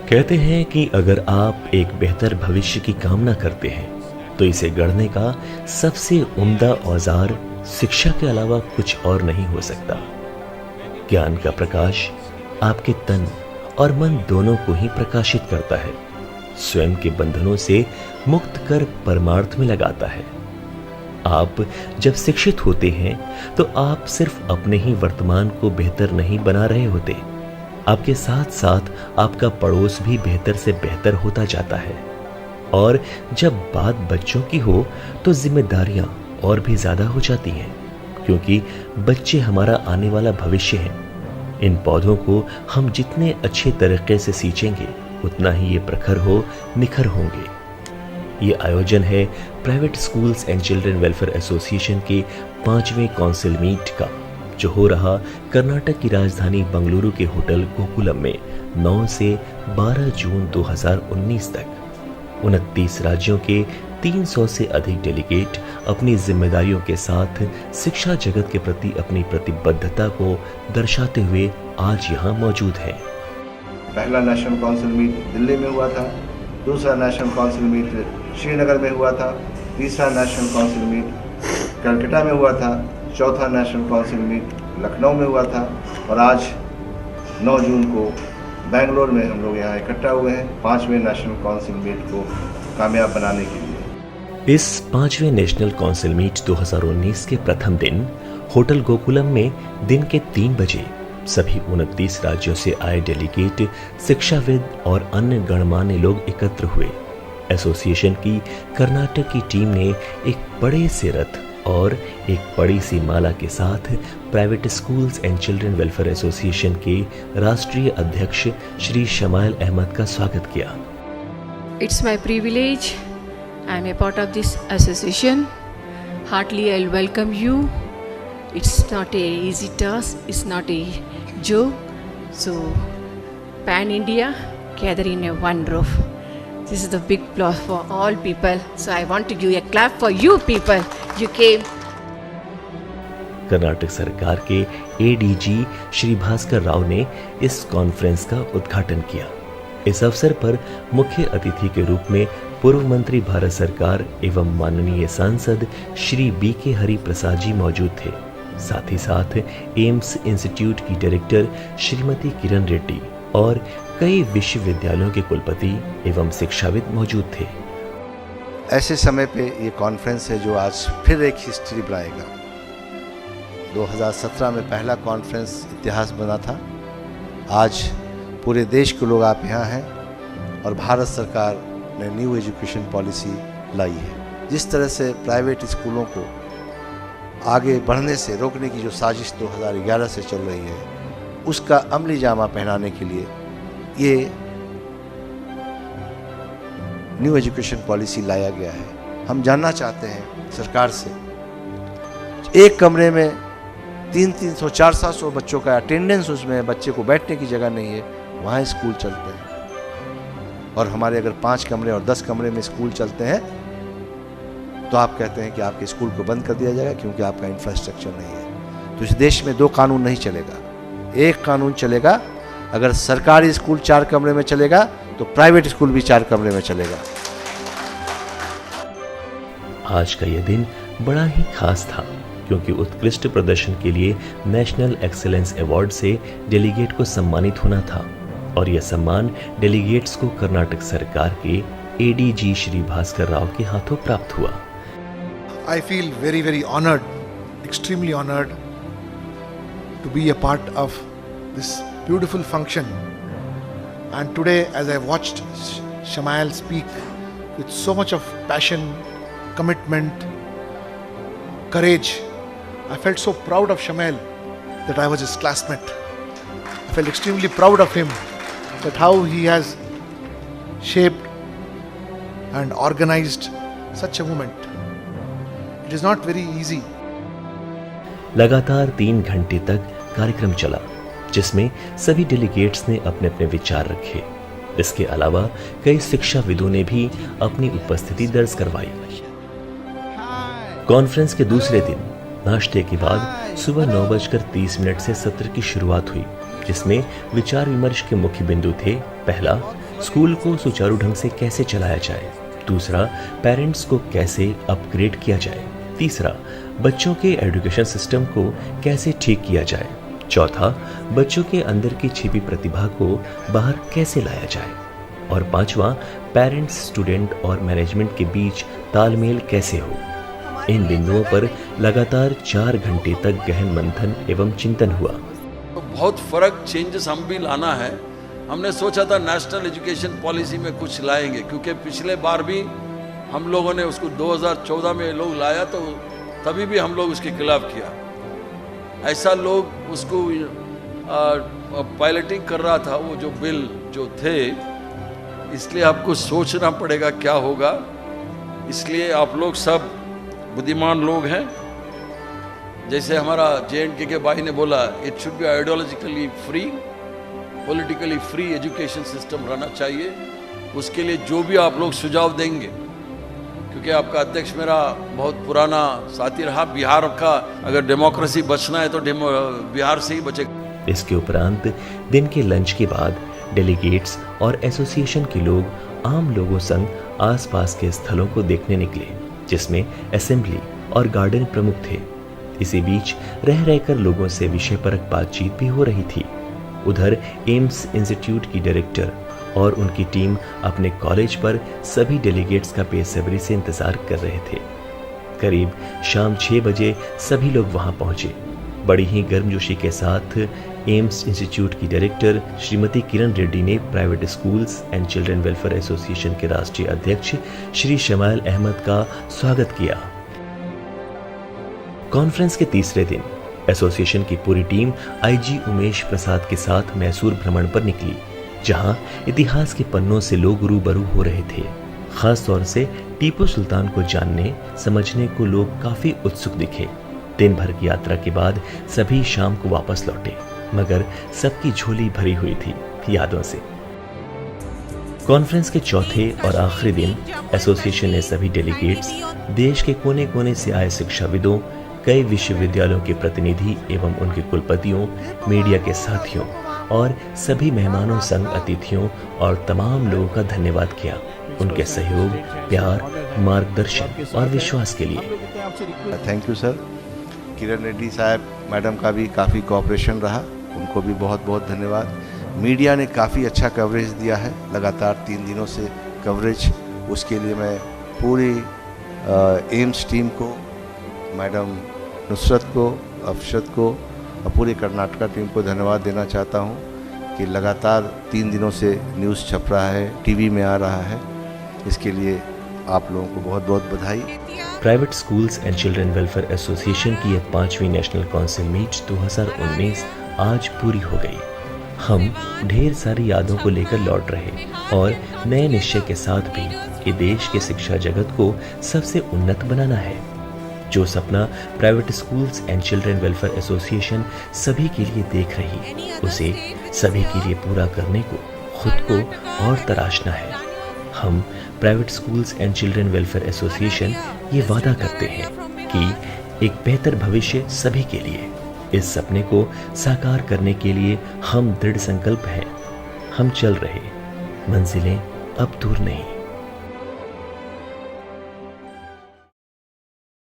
कहते हैं कि अगर आप एक बेहतर भविष्य की कामना करते हैं तो इसे गढ़ने का सबसे उम्दा औजार शिक्षा के अलावा कुछ और नहीं हो सकता। ज्ञान का प्रकाश आपके तन और मन दोनों को ही प्रकाशित करता है, स्वयं के बंधनों से मुक्त कर परमार्थ में लगाता है। आप जब शिक्षित होते हैं तो आप सिर्फ अपने ही वर्तमान को बेहतर नहीं बना रहे होते, आपके साथ साथ आपका पड़ोस भी बेहतर से बेहतर होता जाता है। और जब बात बच्चों की हो तो जिम्मेदारियां और भी ज्यादा हो जाती हैं, क्योंकि बच्चे हमारा आने वाला भविष्य हैं। इन पौधों को हम जितने अच्छे तरीके से सींचेंगे उतना ही ये प्रखर हो निखर होंगे। ये आयोजन है private schools and children welfare association के 5वें काउंसिल मीट का, जो हो रहा कर्नाटक की राजधानी बंगलुरु के होटल गोकुलम में 9 से 12 जून 2019 तक। 29 राज्यों के 300 से अधिक डेलीगेट अपनी जिम्मेदारियों के साथ शिक्षा जगत के प्रति अपनी प्रतिबद्धता को दर्शाते हुए आज यहाँ मौजूद हैं। पहला नेशनल काउंसिल मीट दिल्ली में हुआ था, दूसरा नेशनल काउंसिल मीट श्रीनगर में हुआ था, तीसरा नेशनल काउंसिल मीट कलकत्ता में हुआ था, चौथा नेशनल काउंसिल मीट लखनऊ में हुआ था और आज 9 जून को बेंगलोर में हम लोग यहाँ इकट्ठा हुए हैं 5वें नेशनल काउंसिल मीट को कामयाब बनाने के लिए। इस 5वें नेशनल काउंसिल मीट 2019 के प्रथम दिन होटल गोकुलम में दिन के 3 बजे सभी 29 राज्यों से आए डेलीगेट, शिक्षाविद और अन्य गणमान्य लोग एकत्र हुए। एसोसिएशन की कर्नाटक की टीम ने एक बड़े से रथ और एक बड़ी सी माला के साथ private schools and children welfare association के राष्ट्रीय अध्यक्ष श्री शमाइल अहमद का स्वागत किया। It's my privilege. I am a part of this association. Heartily I'll welcome you. It's not a easy task. It's not a joke. So, Pan India gather in a one roof. This is the big applause for all people. So I want to give a clap for you people. You came. Karnataka सरकार के ADG Shri Bhaskar Rao ने इस conference का उद्घाटन किया। इस अवसर पर मुख्य अतिथि के रूप में पूर्व मंत्री भारत सरकार एवं माननीय सांसद श्री बीके हरि प्रसाद जी मौजूद थे। साथ ही साथ एम्स इंस्टीट्यूट की डायरेक्टर श्रीमती किरण रेड्डी और कई विश्वविद्यालयों के कुलपति एवं शिक्षाविद मौजूद थे। ऐसे समय पे ये कॉन्फ्रेंस है जो आज फिर एक हिस्ट्री बनाएगा। 2017 में पहला कॉन्फ्रेंस इतिहास बना था। आज पूरे देश के लोग आप यहाँ हैं और भारत सरकार ने न्यू एजुकेशन पॉलिसी लाई है। जिस तरह से प्राइवेट स्कूलों को आगे बढ़ने से रोकने की जो साजिश 2011 से चल रही है, उसका अमली जामा पहनाने के लिए ये न्यू एजुकेशन पॉलिसी लाया गया है। हम जानना चाहते हैं सरकार से, एक कमरे में 300, 400 बच्चों का अटेंडेंस उसमें है, बच्चे को बैठने की जगह नहीं है, वहाँ स्कूल चलते हैं। और हमारे अगर 5 कमरे और 10 कमरे में स्कूल चलते हैं तो आप कहते हैं कि आपके स्कूल को बंद कर दिया जाएगा क्योंकि आपका इंफ्रास्ट्रक्चर नहीं है। तो इस देश में 2 कानून नहीं चलेगा, एक कानून चलेगा। अगर सरकारी स्कूल 4 कमरे में चलेगा तो प्राइवेट स्कूल भी 4 कमरे में चलेगा। आज का यह दिन बड़ा ही खास था क्योंकि उत्कृष्ट प्रदर्शन के लिए नेशनल एक्सीलेंस अवार्ड से डेलीगेट को सम्मानित होना था और यह सम्मान डेलीगेट्स को कर्नाटक सरकार के एडीजी श्री भास्कर राव के हाथों प्राप्त हुआ। I feel very, very honored, extremely honored to be a part of this beautiful function. And today, as I watched Shamail speak with so much of passion, commitment, courage, I felt so proud of Shamail that I was his classmate. I felt extremely proud of him, that how he has shaped and organized such a movement. It is not very easy. लगातार 3 घंटे तक कार्यक्रम चला जिसमें सभी delegates ने अपने अपने विचार रखे। इसके अलावा कई शिक्षाविदों ने भी अपनी उपस्थिति दर्ज करवाई। कॉन्फ्रेंस के दूसरे दिन नाश्ते के बाद सुबह 9:30 से सत्र की शुरुआत हुई, जिसमें विचार विमर्श के मुख्य बिंदु थे। पहला, स्कूल को सुचारू ढंग से कैसे चलाया जाए। दूसरा, पेरेंट्स को कैसे अपग्रेड किया जाए। तीसरा, बच्चों के एजुकेशन सिस्टम को कैसे ठीक किया जाए। चौथा, बच्चों के अंदर की छिपी प्रतिभा को बाहर कैसे लाया जाए। और पांचवा, पेरेंट्स, स्टूडेंट और मैनेजमेंट के बीच तालमेल कैसे हो। इन बिंदुओं पर लगातार 4 घंटे तक गहन मंथन एवं चिंतन हुआ। तो बहुत फर्क, चेंजेस हम भी लाना है। हमने सोचा था नेशनल एजुकेशन पॉलिसी में कुछ लाएंगे, क्योंकि पिछले बार भी हम लोगों ने उसको 2014 में लोग लाया, तो तभी भी हम लोग उसके खिलाफ किया। ऐसा लोग उसको पायलटिंग कर रहा था वो जो बिल जो थे, इसलिए आपको सोचना पड़ेगा क्या होगा। इसलिए आप लोग सब बुद्धिमान लोग हैं। जैसे हमारा JNK के भाई ने बोला, it should be ideologically free, politically free education system रहना चाहिए। उसके लिए जो भी आप लोग सुझाव देंगे, क्योंकि आपका अध्यक्ष मेरा बहुत पुराना साथी रहा, बिहार का अगर डेमोक्रेसी बचना है तो बिहार से ही बचेगा। इसके उपरांत दिन के लंच के बाद डेलीगेट्स और एसोसिएशन के लोग आम लोगों संग आसपास के स्थलों को देखने निकले, जिसमें असेंबली और गार्डन प्रमुख थे। इसी बीच रह रहकर लोगों से विषयपरक बातचीत भी हो रही थी। उधर एम्स इंस्टीट्यूट की डायरेक्टर और उनकी टीम अपने कॉलेज पर सभी डेलीगेट्स का बेसब्री से इंतजार कर रहे थे। करीब शाम 6 बजे सभी लोग वहां पहुंचे। बड़ी ही गर्मजोशी के साथ एम्स इंस्टीट्यूट की डायरेक्टर श्रीमती किरण रेड्डी ने private schools and children welfare association के राष्ट्रीय अध्यक्ष श्री शमाइल अहमद का स्वागत किया। कॉन्फ्रेंस के तीसरे दिन एसोसिएशन की पूरी टीम IG उमेश प्रसाद के साथ मैसूर भ्रमण पर निकली, जहां इतिहास के पन्नों से लोग रूबरू हो रहे थे। खास तौर से टीपू सुल्तान को जानने समझने को लोग काफी उत्सुक दिखे। दिन भर की यात्रा के बाद सभी शाम को वापस लौटे, मगर सबकी झोली भरी हुई थी यादों से। कॉन्फ्रेंस के चौथे और आखिरी दिन एसोसिएशन ने सभी डेलीगेट्स, देश के कोने कोने से आए शिक्षाविदों, कई विश्वविद्यालयों के प्रतिनिधि एवं उनके कुलपतियों, मीडिया के साथियों और सभी मेहमानों संग अतिथियों और तमाम लोगों का धन्यवाद किया, उनके सहयोग, प्यार, मार्गदर्शन और विश्वास के लिए। Thank you sir. Kiran Reddy साहब मैडम का भी काफ़ी कोऑपरेशन रहा, उनको भी बहुत बहुत धन्यवाद। मीडिया ने काफ़ी अच्छा कवरेज दिया है, लगातार 3 दिनों से कवरेज, उसके लिए मैं पूरी एम्स टीम को, मैडम नुसरत को, अफशद को और पूरी कर्नाटका टीम को धन्यवाद देना चाहता हूँ कि लगातार 3 दिनों से न्यूज़ छप रहा है, टीवी में आ रहा है। इसके लिए आप लोगों को बहुत बहुत बधाई। Private schools and children welfare association की यह 5वीं नेशनल काउंसिल मीट 2019 आज पूरी हो गई। हम ढेर सारी यादों को लेकर लौट रहे और नए निश्चय के साथ भी कि देश के शिक्षा जगत को सबसे उन्नत बनाना है। जो सपना private schools and children welfare association सभी के लिए देख रही, उसे सभी के लिए पूरा करने को खुद को और तराशना है। हम private schools and children welfare association ये वादा करते हैं कि एक बेहतर भविष्य सभी के लिए। इस सपने को साकार करने के लिए हम दृढ़ संकल्प हैं। हम चल रहे, मंजिलें अब दूर नहीं।